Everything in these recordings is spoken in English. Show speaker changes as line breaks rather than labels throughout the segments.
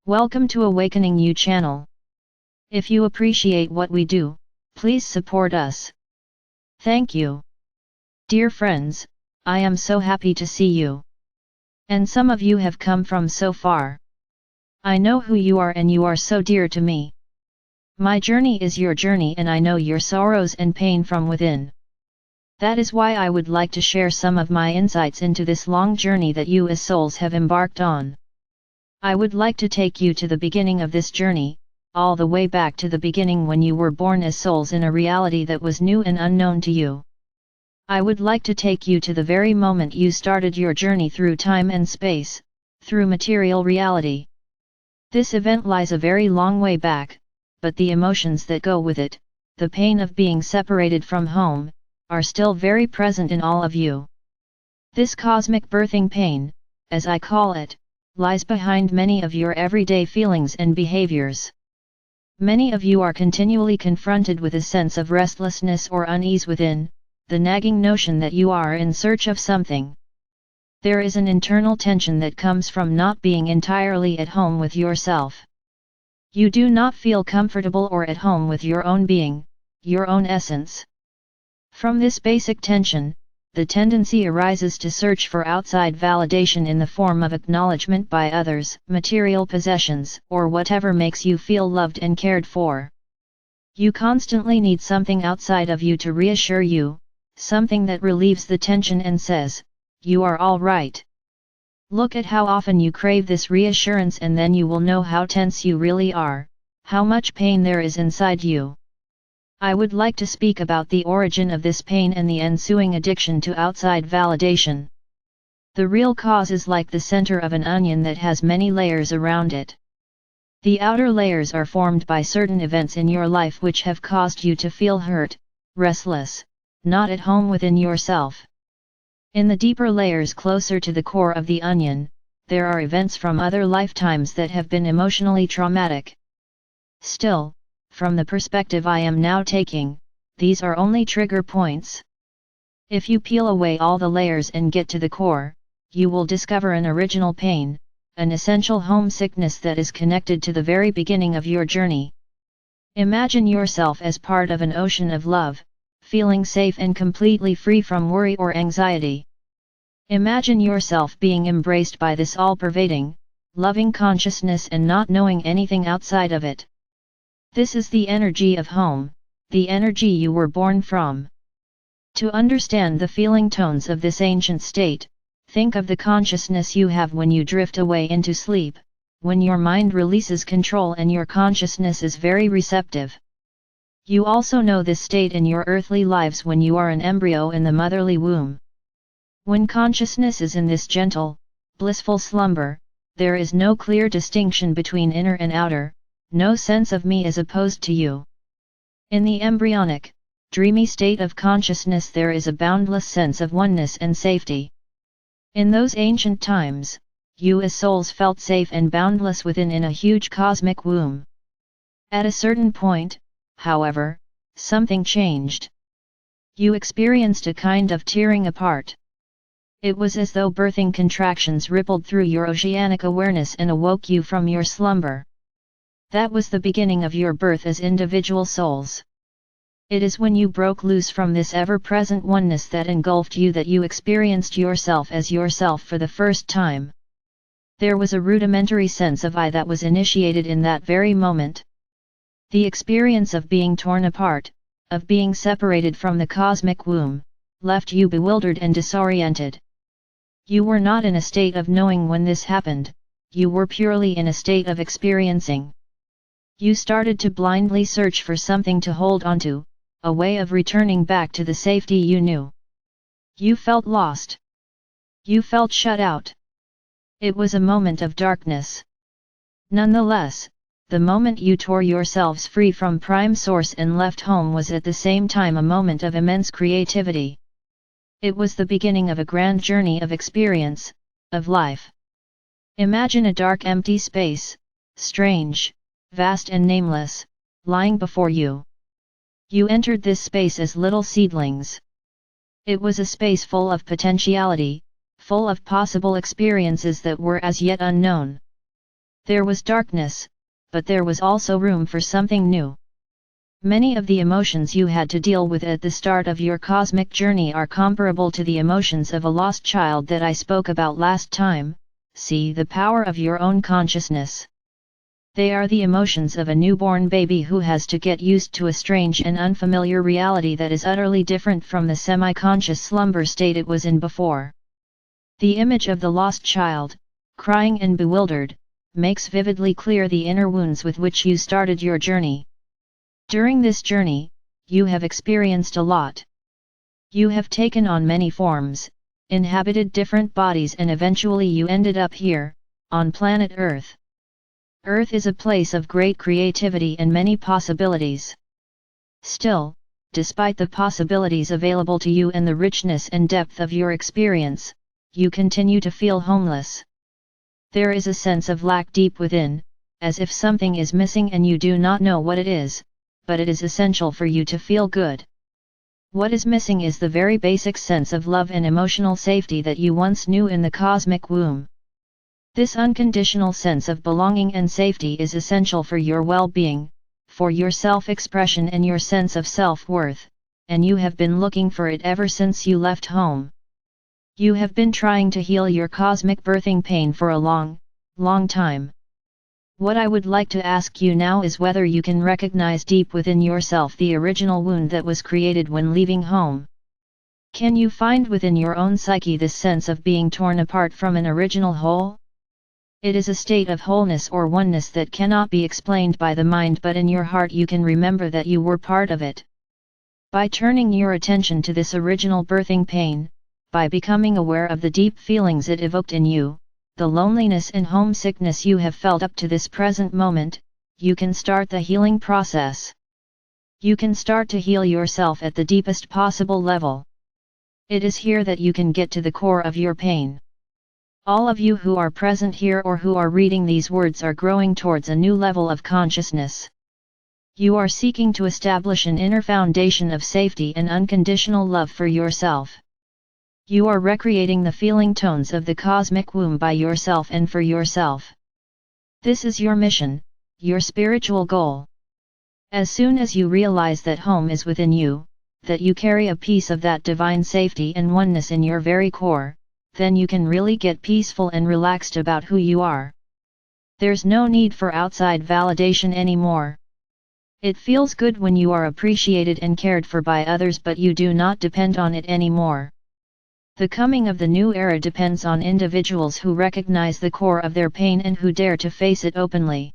Welcome to Awakening You channel. If you appreciate what we do, please support us. Thank you. Dear friends, I am so happy to see you. And some of you have come from so far. I know who you are and you are so dear to me. My journey is your journey and I know your sorrows and pain from within. That is why I would like to share some of my insights into this long journey that you as souls have embarked on. I would like to take you to the beginning of this journey, all the way back to the beginning when you were born as souls in a reality that was new and unknown to you. I would like to take you to the very moment you started your journey through time and space, through material reality. This event lies a very long way back, but the emotions that go with it, the pain of being separated from home, are still very present in all of you. This cosmic birthing pain, as I call it, lies behind many of your everyday feelings and behaviors. Many of you are continually confronted with a sense of restlessness or unease within, the nagging notion that you are in search of something. There is an internal tension that comes from not being entirely at home with yourself. You do not feel comfortable or at home with your own being, your own essence. From this basic tension, the tendency arises to search for outside validation in the form of acknowledgement by others, material possessions, or whatever makes you feel loved and cared for. You constantly need something outside of you to reassure you, something that relieves the tension and says, "You are all right." Look at how often you crave this reassurance and then you will know how tense you really are, how much pain there is inside you. I would like to speak about the origin of this pain and the ensuing addiction to outside validation. The real cause is like the center of an onion that has many layers around it. The outer layers are formed by certain events in your life which have caused you to feel hurt, restless, not at home within yourself. In the deeper layers closer to the core of the onion, there are events from other lifetimes that have been emotionally traumatic. Still, from the perspective I am now taking, these are only trigger points. If you peel away all the layers and get to the core, you will discover an original pain, an essential homesickness that is connected to the very beginning of your journey. Imagine yourself as part of an ocean of love, feeling safe and completely free from worry or anxiety. Imagine yourself being embraced by this all-pervading, loving consciousness and not knowing anything outside of it. This is the energy of home, the energy you were born from. To understand the feeling tones of this ancient state, think of the consciousness you have when you drift away into sleep, when your mind releases control and your consciousness is very receptive. You also know this state in your earthly lives when you are an embryo in the motherly womb. When consciousness is in this gentle, blissful slumber, there is no clear distinction between inner and outer, no sense of me as opposed to you. In the embryonic, dreamy state of consciousness there is a boundless sense of oneness and safety. In those ancient times, you as souls felt safe and boundless within in a huge cosmic womb. At a certain point, however, something changed. You experienced a kind of tearing apart. It was as though birthing contractions rippled through your oceanic awareness and awoke you from your slumber. That was the beginning of your birth as individual souls. It is when you broke loose from this ever-present oneness that engulfed you that you experienced yourself as yourself for the first time. There was a rudimentary sense of I that was initiated in that very moment. The experience of being torn apart, of being separated from the cosmic womb, left you bewildered and disoriented. You were not in a state of knowing when this happened, you were purely in a state of experiencing. You started to blindly search for something to hold onto, a way of returning back to the safety you knew. You felt lost. You felt shut out. It was a moment of darkness. Nonetheless, the moment you tore yourselves free from Prime Source and left home was at the same time a moment of immense creativity. It was the beginning of a grand journey of experience, of life. Imagine a dark empty space, strange, vast and nameless, lying before you. You entered this space as little seedlings. It was a space full of potentiality, full of possible experiences that were as yet unknown. There was darkness, but there was also room for something new. Many of the emotions you had to deal with at the start of your cosmic journey are comparable to the emotions of a lost child that I spoke about last time. See the power of your own consciousness. They are the emotions of a newborn baby who has to get used to a strange and unfamiliar reality that is utterly different from the semi-conscious slumber state it was in before. The image of the lost child, crying and bewildered, makes vividly clear the inner wounds with which you started your journey. During this journey, you have experienced a lot. You have taken on many forms, inhabited different bodies, and eventually you ended up here, on planet Earth. Earth is a place of great creativity and many possibilities. Still, despite the possibilities available to you and the richness and depth of your experience, you continue to feel homeless. There is a sense of lack deep within, as if something is missing and you do not know what it is, but it is essential for you to feel good. What is missing is the very basic sense of love and emotional safety that you once knew in the cosmic womb. This unconditional sense of belonging and safety is essential for your well-being, for your self-expression and your sense of self-worth, and you have been looking for it ever since you left home. You have been trying to heal your cosmic birthing pain for a long, long time. What I would like to ask you now is whether you can recognize deep within yourself the original wound that was created when leaving home. Can you find within your own psyche this sense of being torn apart from an original whole? It is a state of wholeness or oneness that cannot be explained by the mind, but in your heart you can remember that you were part of it. By turning your attention to this original birthing pain, by becoming aware of the deep feelings it evoked in you, the loneliness and homesickness you have felt up to this present moment, you can start the healing process. You can start to heal yourself at the deepest possible level. It is here that you can get to the core of your pain. All of you who are present here or who are reading these words are growing towards a new level of consciousness. You are seeking to establish an inner foundation of safety and unconditional love for yourself. You are recreating the feeling tones of the cosmic womb by yourself and for yourself. This is your mission, your spiritual goal. As soon as you realize that home is within you, that you carry a piece of that divine safety and oneness in your very core, then you can really get peaceful and relaxed about who you are. There's no need for outside validation anymore. It feels good when you are appreciated and cared for by others, but you do not depend on it anymore. The coming of the new era depends on individuals who recognize the core of their pain and who dare to face it openly.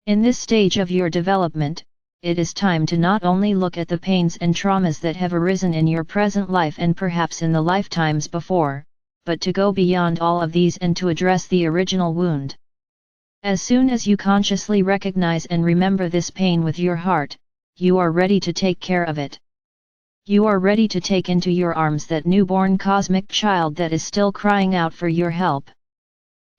In this stage of your development, it is time to not only look at the pains and traumas that have arisen in your present life and perhaps in the lifetimes before, but to go beyond all of these and to address the original wound. As soon as you consciously recognize and remember this pain with your heart, you are ready to take care of it. You are ready to take into your arms that newborn cosmic child that is still crying out for your help.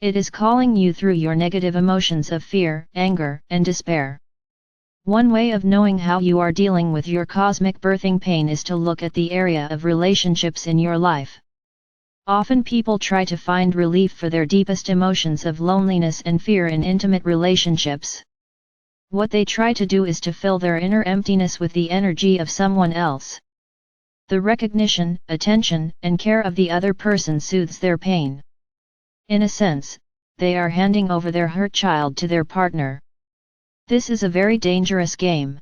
It is calling you through your negative emotions of fear, anger, and despair. One way of knowing how you are dealing with your cosmic birthing pain is to look at the area of relationships in your life. Often people try to find relief for their deepest emotions of loneliness and fear in intimate relationships. What they try to do is to fill their inner emptiness with the energy of someone else. The recognition, attention, and care of the other person soothes their pain. In a sense, they are handing over their hurt child to their partner. This is a very dangerous game.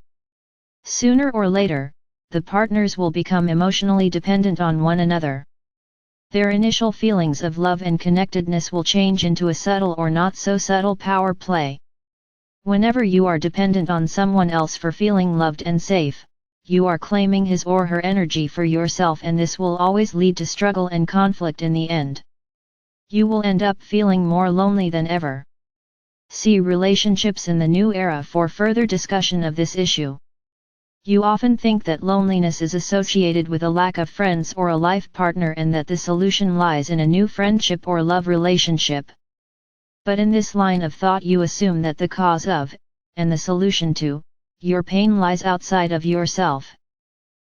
Sooner or later, the partners will become emotionally dependent on one another. Their initial feelings of love and connectedness will change into a subtle or not so subtle power play. Whenever you are dependent on someone else for feeling loved and safe, you are claiming his or her energy for yourself, and this will always lead to struggle and conflict in the end. You will end up feeling more lonely than ever. See Relationships in the New Era for further discussion of this issue. You often think that loneliness is associated with a lack of friends or a life partner and that the solution lies in a new friendship or love relationship. But in this line of thought you assume that the cause of, and the solution to, your pain lies outside of yourself.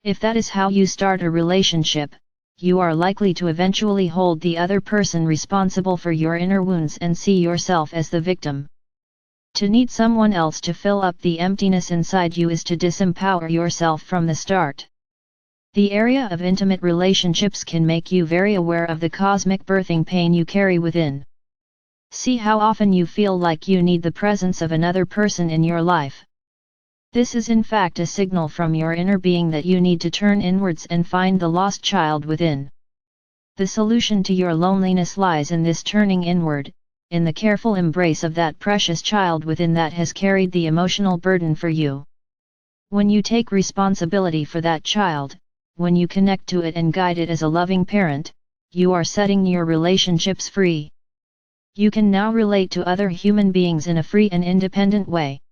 If that is how you start a relationship, you are likely to eventually hold the other person responsible for your inner wounds and see yourself as the victim. To need someone else to fill up the emptiness inside you is to disempower yourself from the start. The area of intimate relationships can make you very aware of the cosmic birthing pain you carry within. See how often you feel like you need the presence of another person in your life. This is in fact a signal from your inner being that you need to turn inwards and find the lost child within. The solution to your loneliness lies in this turning inward, in the careful embrace of that precious child within that has carried the emotional burden for you. When you take responsibility for that child, when you connect to it and guide it as a loving parent, you are setting your relationships free. You can now relate to other human beings in a free and independent way.